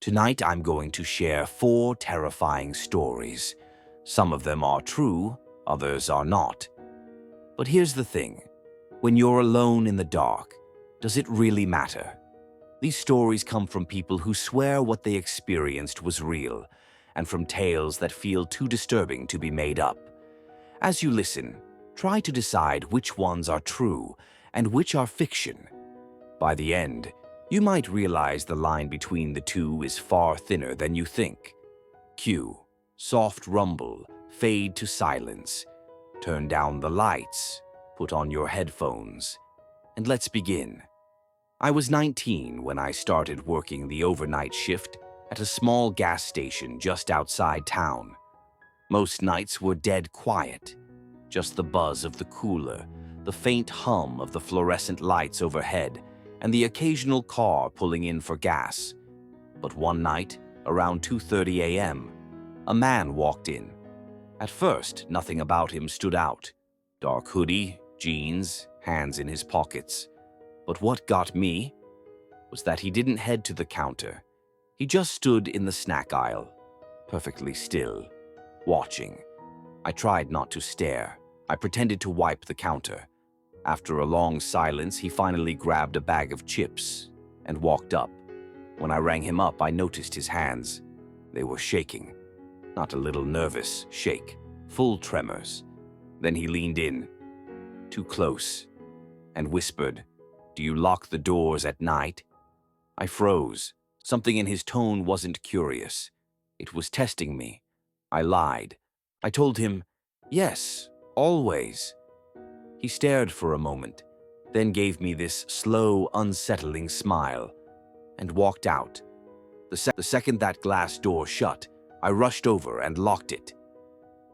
Tonight I'm going to share 4 terrifying stories. Some of them are true, others are not. But here's the thing. When you're alone in the dark, does it really matter? These stories come from people who swear what they experienced was real, and from tales that feel too disturbing to be made up. As you listen, try to decide which ones are true and which are fiction. By the end, you might realize the line between the two is far thinner than you think. Cue. Soft rumble, fade to silence. Turn down the lights, put on your headphones, and let's begin. I was 19 when I started working the overnight shift at a small gas station just outside town. Most nights were dead quiet, just the buzz of the cooler, the faint hum of the fluorescent lights overhead, and the occasional car pulling in for gas. But one night, around 2:30 a.m., a man walked in. At first, nothing about him stood out. Dark hoodie, jeans, hands in his pockets. But what got me was that he didn't head to the counter. He just stood in the snack aisle, perfectly still, watching. I tried not to stare. I pretended to wipe the counter. After a long silence, he finally grabbed a bag of chips and walked up. When I rang him up, I noticed his hands. They were shaking. Not a little nervous shake, full tremors. Then he leaned in, too close, and whispered, "Do you lock the doors at night?" I froze. Something in his tone wasn't curious. It was testing me. I lied. I told him, "Yes, always." He stared for a moment, then gave me this slow, unsettling smile, and walked out. The second that glass door shut, I rushed over and locked it.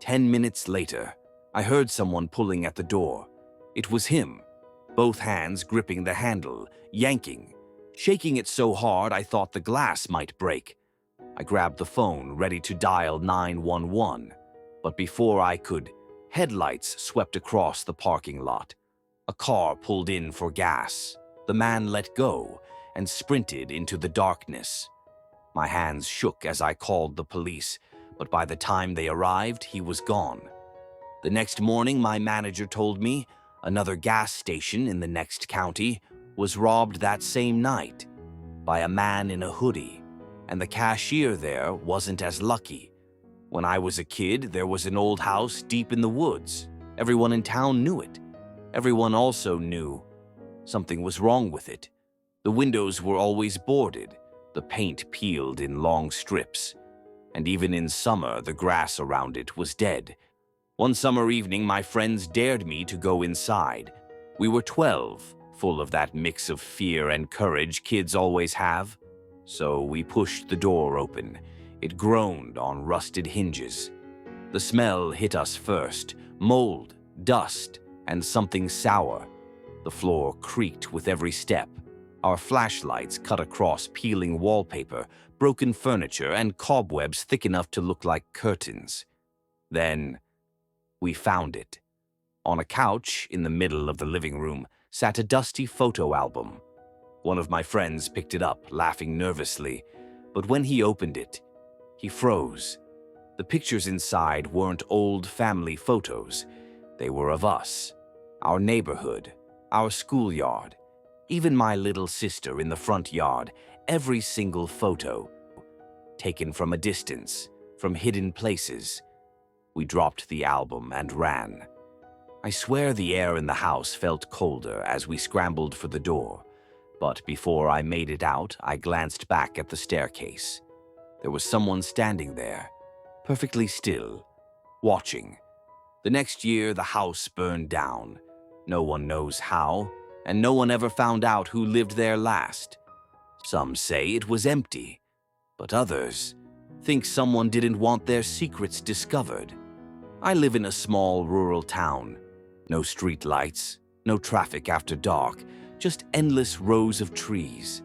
10 minutes later, I heard someone pulling at the door. It was him, both hands gripping the handle, yanking, shaking it so hard I thought the glass might break. I grabbed the phone, ready to dial 911, but before I could, headlights swept across the parking lot. A car pulled in for gas. The man let go and sprinted into the darkness. My hands shook as I called the police, but by the time they arrived, he was gone. The next morning, my manager told me another gas station in the next county was robbed that same night by a man in a hoodie, and the cashier there wasn't as lucky. When I was a kid, there was an old house deep in the woods. Everyone in town knew it. Everyone also knew something was wrong with it. The windows were always boarded, the paint peeled in long strips, and even in summer, the grass around it was dead. One summer evening, my friends dared me to go inside. We were 12, full of that mix of fear and courage kids always have. So we pushed the door open. It groaned on rusted hinges. The smell hit us first, mold, dust, and something sour. The floor creaked with every step. Our flashlights cut across peeling wallpaper, broken furniture, and cobwebs thick enough to look like curtains. Then we found it. On a couch in the middle of the living room sat a dusty photo album. One of my friends picked it up, laughing nervously, but when he opened it, he froze. The pictures inside weren't old family photos. They were of us, our neighborhood, our schoolyard, even my little sister in the front yard. Every single photo, taken from a distance, from hidden places. We dropped the album and ran. I swear the air in the house felt colder as we scrambled for the door, but before I made it out, I glanced back at the staircase. There was someone standing there, perfectly still, watching. The next year, the house burned down. No one knows how, and no one ever found out who lived there last. Some say it was empty, but others think someone didn't want their secrets discovered. I live in a small rural town. No street lights, no traffic after dark, just endless rows of trees.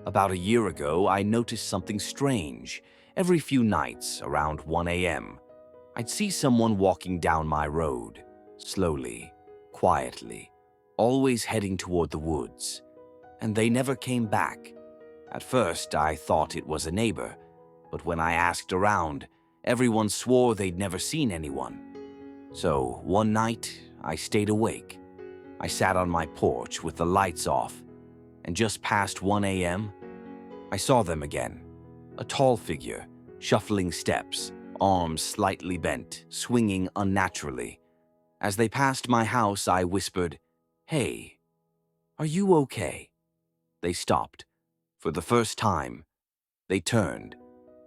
About a year ago, I noticed something strange. Every few nights, around 1 a.m., I'd see someone walking down my road, slowly, quietly, always heading toward the woods. And they never came back. At first, I thought it was a neighbor, but when I asked around, everyone swore they'd never seen anyone. So one night, I stayed awake. I sat on my porch with the lights off, and just past 1 a.m., I saw them again. A tall figure, shuffling steps, arms slightly bent, swinging unnaturally. As they passed my house, I whispered, "Hey, are you okay?" They stopped. For the first time, they turned.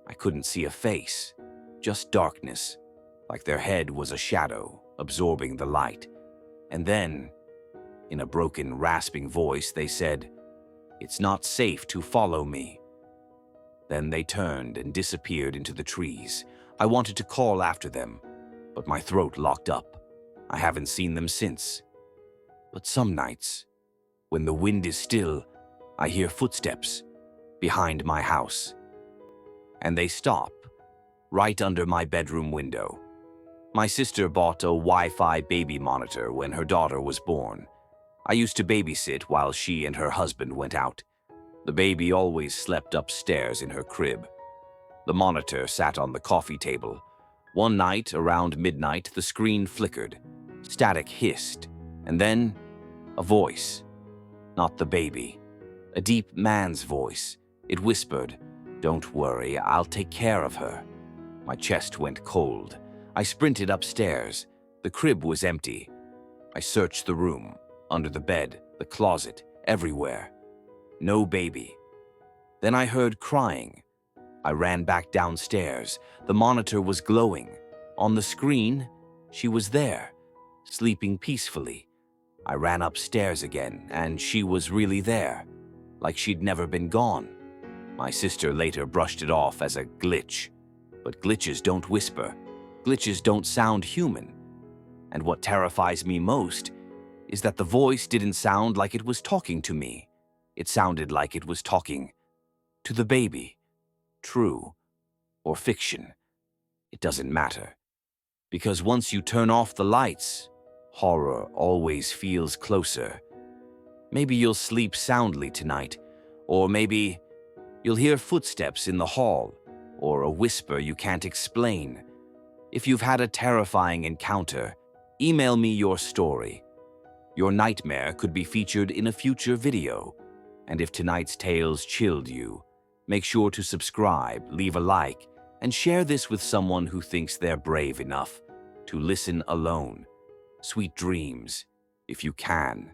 I couldn't see a face, just darkness, like their head was a shadow, absorbing the light. And then, in a broken, rasping voice, they said, "It's not safe to follow me." Then they turned and disappeared into the trees. I wanted to call after them, but my throat locked up. I haven't seen them since. But some nights, when the wind is still, I hear footsteps behind my house. And they stop right under my bedroom window. My sister bought a Wi-Fi baby monitor when her daughter was born. I used to babysit while she and her husband went out. The baby always slept upstairs in her crib. The monitor sat on the coffee table. One night, around midnight, the screen flickered. Static hissed, and then a voice. Not the baby. A deep man's voice. It whispered, "Don't worry, I'll take care of her." My chest went cold. I sprinted upstairs. The crib was empty. I searched the room, under the bed, the closet, everywhere. No baby. Then I heard crying. I ran back downstairs. The monitor was glowing. On the screen, she was there, sleeping peacefully. I ran upstairs again, and she was really there, like she'd never been gone. My sister later brushed it off as a glitch. But glitches don't whisper. Glitches don't sound human. And what terrifies me most is that the voice didn't sound like it was talking to me. It sounded like it was talking to the baby. True or fiction, it doesn't matter. Because once you turn off the lights, horror always feels closer. Maybe you'll sleep soundly tonight, or maybe you'll hear footsteps in the hall, or a whisper you can't explain. If you've had a terrifying encounter, email me your story. Your nightmare could be featured in a future video. And if tonight's tales chilled you, make sure to subscribe, leave a like, and share this with someone who thinks they're brave enough to listen alone. Sweet dreams, if you can.